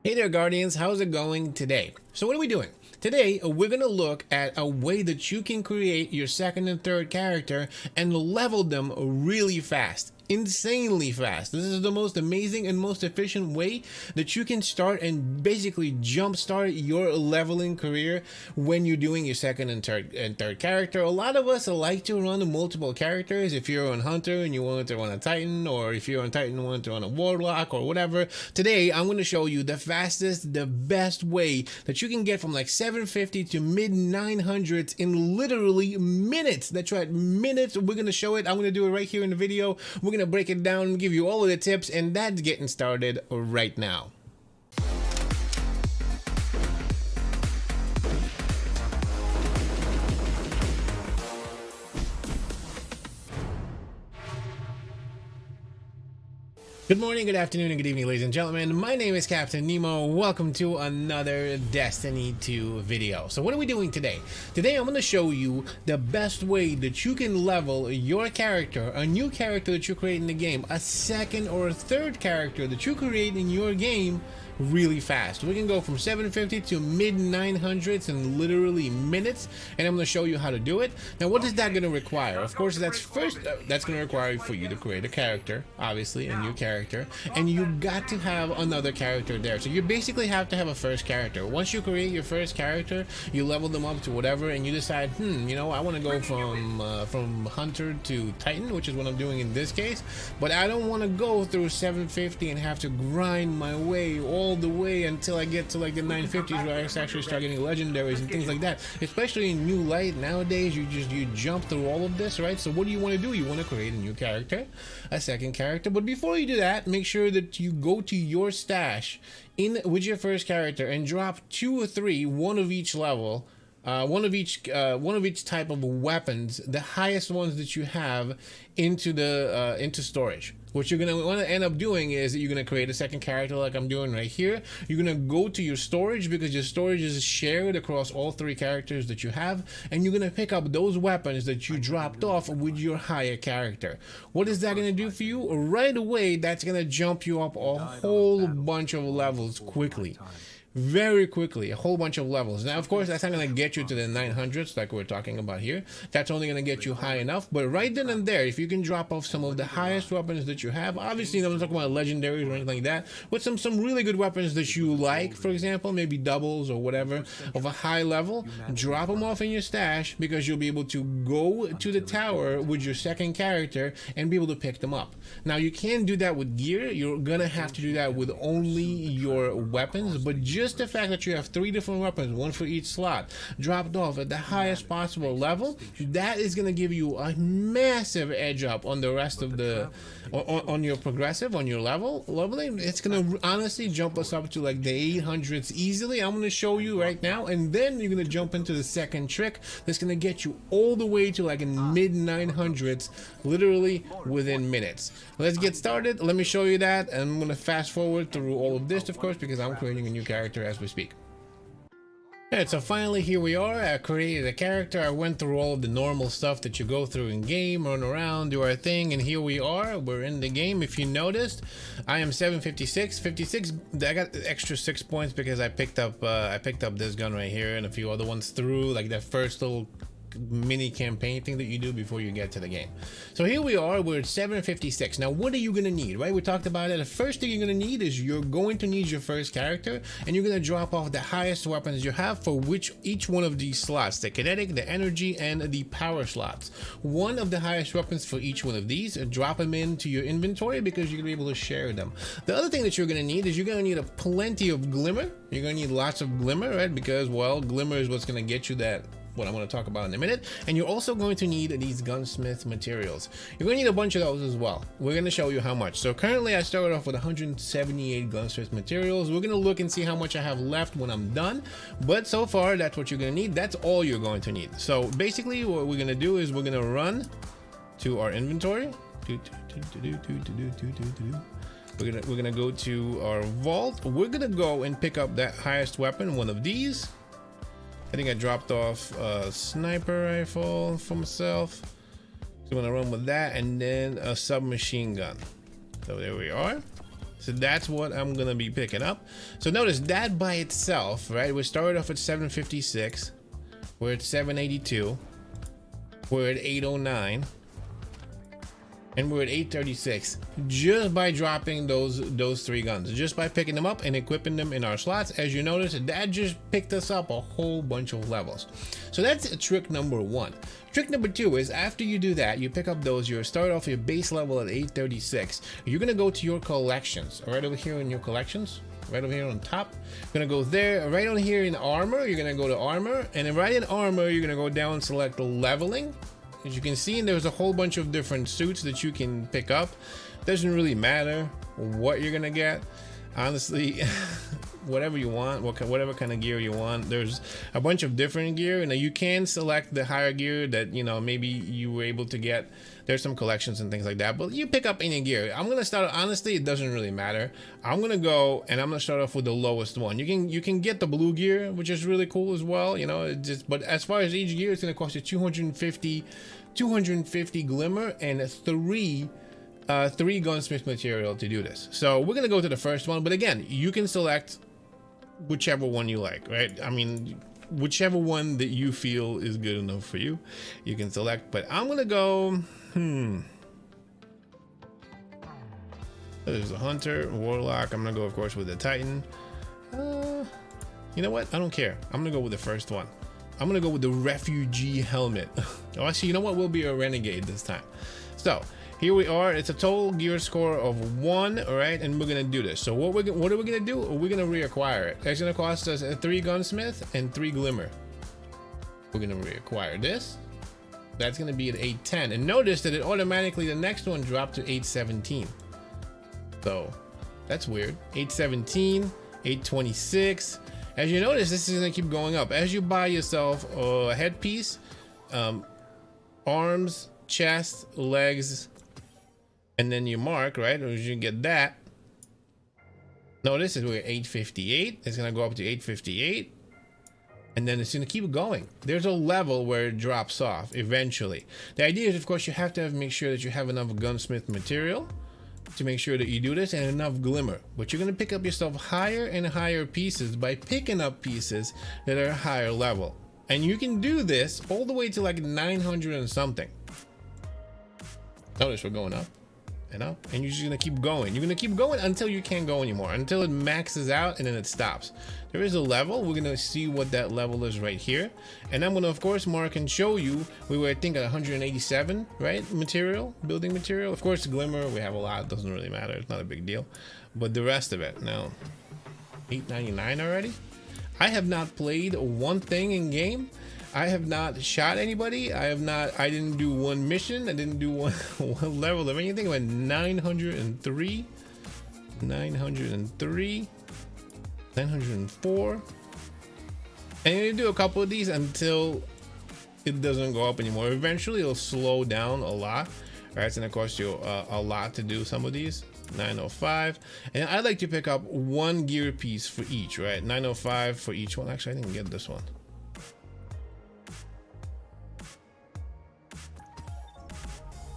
Hey there, Guardians. How's it going today? So what are we doing? Today, we're going to look at a way that you can create your second and third character and level them really fast. Insanely fast. This is the most amazing and most efficient way that you can start and basically jumpstart your leveling career when you're doing your second and third character. A lot of us like to run multiple characters. If you're on Hunter and you want to run a Titan, or if you're on Titan and want to run a Warlock or whatever, today I'm going to show you the fastest, the best way that you can get from like 750 to mid 900s in literally minutes. That's right, minutes. We're going to show it. I'm going to do it right here in the video. We're going to break it down and give you all of the tips, and that's getting started right now. Good morning, good afternoon, and good evening, ladies and gentlemen. My name is Captain Nemo. Welcome to another Destiny 2 video. So what are we doing today? Today I'm going to show you the best way that you can level your character, a new character that you create in the game, a second or a third character that you create in your game really fast. We can go from 750 to mid 900s in literally minutes, and I'm going to show you how to do it. Now, what is that going to require? Of course, that's going to require for you to create a character, obviously a new character, and you got to have another character there. So you basically have to have a first character. Once you create your first character, you level them up to whatever, and you decide, you know, I want to go from Hunter to Titan, which is what I'm doing in this case, but I don't want to go through 750 and have to grind my way all the way until I get to like the 950s, where I actually start getting legendaries and things like that. Especially in New Light nowadays, you jump through all of this, right? So what do you want to do? You want to create a new character, a second character. But before you do that, make sure that you go to your stash with your first character and drop 2 or 3, one of each level. One of each type of weapons, the highest ones that you have, into storage. What you're gonna want to end up doing is that you're gonna create a second character like I'm doing right here. You're gonna go to your storage, because your storage is shared across all 3 characters that you have, and you're gonna pick up those weapons that you dropped off with your higher character. What is that gonna do for you? Right away, that's gonna jump you up a whole bunch of levels quickly. Very quickly, a whole bunch of levels. Now, of course, that's not going to get you to the 900s like we're talking about here. That's only going to get you high enough. But right then and there, if you can drop off some of the highest weapons that you have, obviously, I'm not talking about legendaries or anything like that, but some really good weapons that you like, for example, maybe doubles or whatever of a high level, drop them off in your stash, because you'll be able to go to the tower with your second character and be able to pick them up. Now, you can't do that with gear. You're going to have to do that with only your weapons, but just the fact that you have 3 different weapons, one for each slot, dropped off at the highest possible level, that is going to give you a massive edge up on the rest of the on your progressive, on your leveling. It's going to honestly jump us up to like the 800s easily. I'm going to show you right now, and then you're going to jump into the second trick that's going to get you all the way to like in mid 900s literally within minutes. Let's get started. Let me show you that, and I'm going to fast forward through all of this, of course, because I'm creating a new character as we speak. Alright, so finally here we are. I created a character. I went through all of the normal stuff that you go through in game, run around, do our thing, and here we are. We're in the game. If you noticed, I am 756. 56. I got extra 6 points because I picked up this gun right here and a few other ones through like that first little mini campaign thing that you do before you get to the game. So here we are, we're at 756. Now what are you gonna need, right? We talked about it. The first thing you're gonna need is you're going to need your first character, and you're gonna drop off the highest weapons you have for each one of these slots, the kinetic, the energy, and the power slots. One of the highest weapons for each one of these, drop them into your inventory, because you're gonna be able to share them. The other thing that you're gonna need is you're gonna need plenty of glimmer. You're gonna need lots of glimmer, right? Because, well, glimmer is what's gonna get you that, what I'm going to talk about in a minute. And you're also going to need these gunsmith materials. You're going to need a bunch of those as well. We're going to show you how much. So currently I started off with 178 gunsmith materials. We're going to look and see how much I have left when I'm done, but so far that's what you're going to need. That's all you're going to need. So basically what we're going to do is we're going to run to our inventory. We're gonna go to our vault. We're gonna go and pick up that highest weapon, one of these. I think I dropped off a sniper rifle for myself, so I'm gonna run with that, and then a submachine gun. So there we are. So that's what I'm gonna be picking up. So notice that by itself, right? We started off at 756. We're at 782. We're at 809. And we're at 836 just by dropping those 3 guns, just by picking them up and equipping them in our slots. As you notice, that just picked us up a whole bunch of levels. So that's trick number 1. Trick number 2 is after you do that, you pick up those, you start off your base level at 836. You're gonna go to your collections, right over here in your collections, right over here on top. You're gonna go there, right on here in armor, you're gonna go to armor, and then right in armor, you're gonna go down and select leveling. As you can see, there's a whole bunch of different suits that you can pick up. Doesn't really matter what you're gonna get, honestly. Whatever you want, whatever kind of gear you want. There's a bunch of different gear, and you can select the higher gear that, you know, maybe you were able to get. There's some collections and things like that, but you pick up any gear. I'm gonna start, honestly, it doesn't really matter. I'm gonna go and I'm gonna start off with the lowest one. You can get the blue gear, which is really cool as well, you know. But as far as each gear, it's gonna cost you 250 glimmer and 3 gunsmith material to do this. So we're gonna go to the first one, but again, you can select whichever one you like, right? I mean, whichever one that you feel is good enough for you, you can select. But I'm gonna go, there's a hunter, warlock. I'm gonna go, of course, with the titan. You know what? I don't care. I'm gonna go with the first one. I'm gonna go with the refugee helmet. Oh, actually, you know what? We'll be a renegade this time. So here we are. It's a total gear score of 1, all right? And we're gonna do this. So what are we gonna do? We're gonna reacquire it. It's gonna cost us a 3 gunsmith and 3 glimmer. We're gonna reacquire this. That's gonna be at 810. And notice that it automatically, the next one dropped to 817. So that's weird. 817, 826. As you notice, this is gonna keep going up. As you buy yourself a headpiece, arms, chest, legs, and then you mark, right? Or you get that. Notice we're at 858. It's gonna go up to 858. And then it's gonna keep going. There's a level where it drops off eventually. The idea is, of course, you have to make sure that you have enough gunsmith material to make sure that you do this, and enough glimmer. But you're gonna pick up yourself higher and higher pieces by picking up pieces that are higher level. And you can do this all the way to like 900 and something. Notice we're going up and up, and you're just gonna keep going. You're gonna keep going until you can't go anymore, until it maxes out and then it stops. There is a level. We're gonna see what that level is right here, and I'm gonna, of course, mark and show you. We were, I think, at 187, right? Material, building material. Of course, glimmer, we have a lot. It doesn't really matter. It's not a big deal. But the rest of it, now, 899 already. I have not played one thing in game. I have not shot anybody. I didn't do one mission. I didn't do one level of anything. I went 903, 903, 904. And you do a couple of these until it doesn't go up anymore. Eventually it'll slow down a lot. All right, it's gonna cost you a lot to do some of these. 905, and I like to pick up 1 gear piece for each, right? 905 for each one. Actually, I didn't get this one.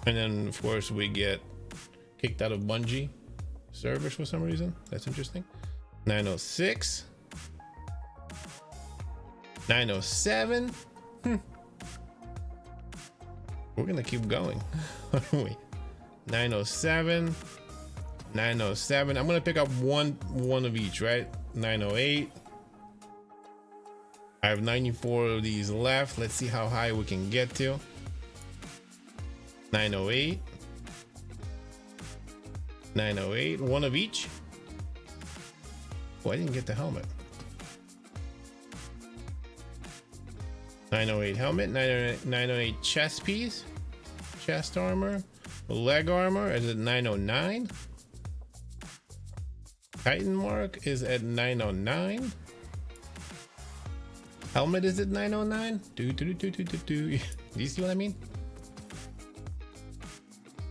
And then, of course, we get kicked out of Bungie servers for some reason. That's interesting. 906, 907. We're gonna keep going, aren't we? 907, 907. I'm gonna pick up one of each, right? 908. I have 94 of these left. Let's see how high we can get to. 908, 908. 1 of each. Oh, I didn't get the helmet. 908 helmet, 908 chest piece, chest armor, leg armor is at 909. Titan mark is at 909. Helmet is at 909. Do you see what I mean?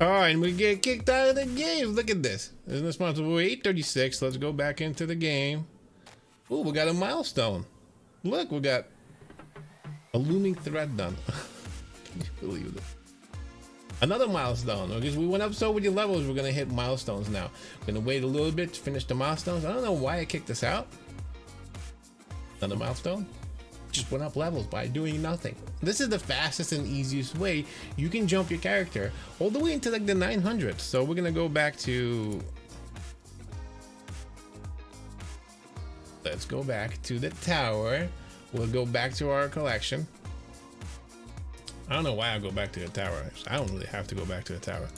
All right, and we get kicked out of the game. Look at this. Isn't this responsible? 836. Let's go back into the game. Oh, we got a milestone. Look, we got a looming thread done. Can you believe this? Another milestone, because we went up so with your levels, we're gonna hit milestones now. We're gonna wait a little bit to finish the milestones. I don't know why I kicked this out. Another milestone. Just went up levels by doing nothing. This is the fastest and easiest way you can jump your character all the way into like the 900s. So we're gonna go back to, let's go back to the tower. We'll go back to our collection. I don't know why I go back to the tower. I don't really have to go back to the tower.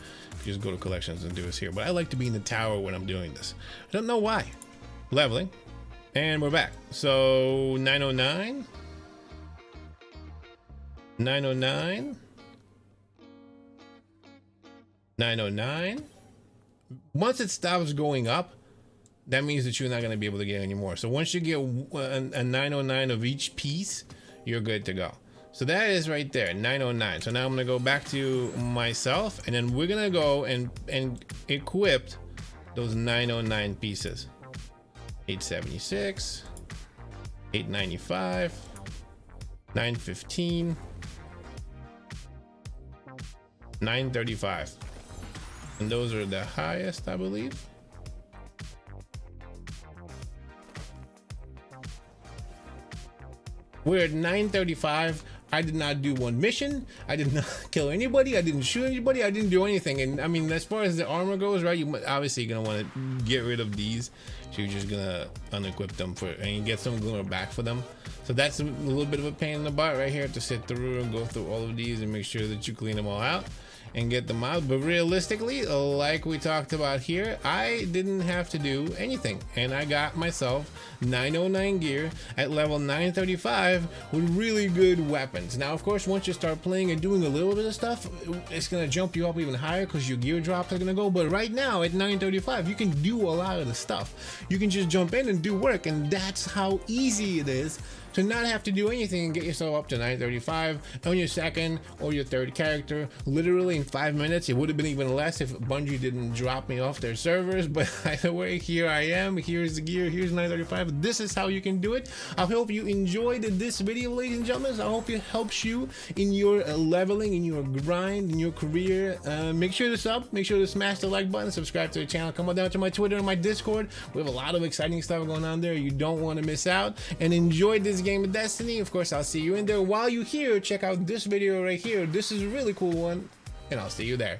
Just go to collections and do this here. But I like to be in the tower when I'm doing this. I don't know why. Leveling. And we're back. So 909. 909. 909. Once it stops going up, that means that you're not going to be able to get any more. So once you get a 909 of each piece, you're good to go. So that is right there, 909. So now I'm gonna go back to myself, and then we're gonna go and equip those 909 pieces. 876, 895, 915, 935. And those are the highest, I believe. We're at 935. I did not do one mission. I did not kill anybody. I didn't shoot anybody. I didn't do anything. And I mean, as far as the armor goes, right, you obviously gonna want to get rid of these. So you're just gonna unequip them and get some glue back for them. So that's a little bit of a pain in the butt right here to sit through and go through all of these and make sure that you clean them all out and get them out. But realistically, like we talked about here, I didn't have to do anything, and I got myself 909 gear at level 935 with really good weapons. Now of course, once you start playing and doing a little bit of stuff, it's gonna jump you up even higher because your gear drops are gonna go. But right now at 935, you can do a lot of the stuff. You can just jump in and do work, and that's how easy it is to not have to do anything and get yourself up to 935 on your second or your third character. Literally in 5 minutes. It would have been even less if Bungie didn't drop me off their servers, but either way, here I am. Here's the gear. Here's 935. This is how you can do it. I hope you enjoyed this video, ladies and gentlemen. I hope it helps you in your leveling, in your grind, in your career. Make sure to sub. Make sure to smash the like button. Subscribe to the channel. Come on down to my Twitter and my Discord. We have a lot of exciting stuff going on there. You don't want to miss out. And enjoy this game of Destiny. Of course, I'll see you in there. While you're here, check out this video right here. This is a really cool one, and I'll see you there.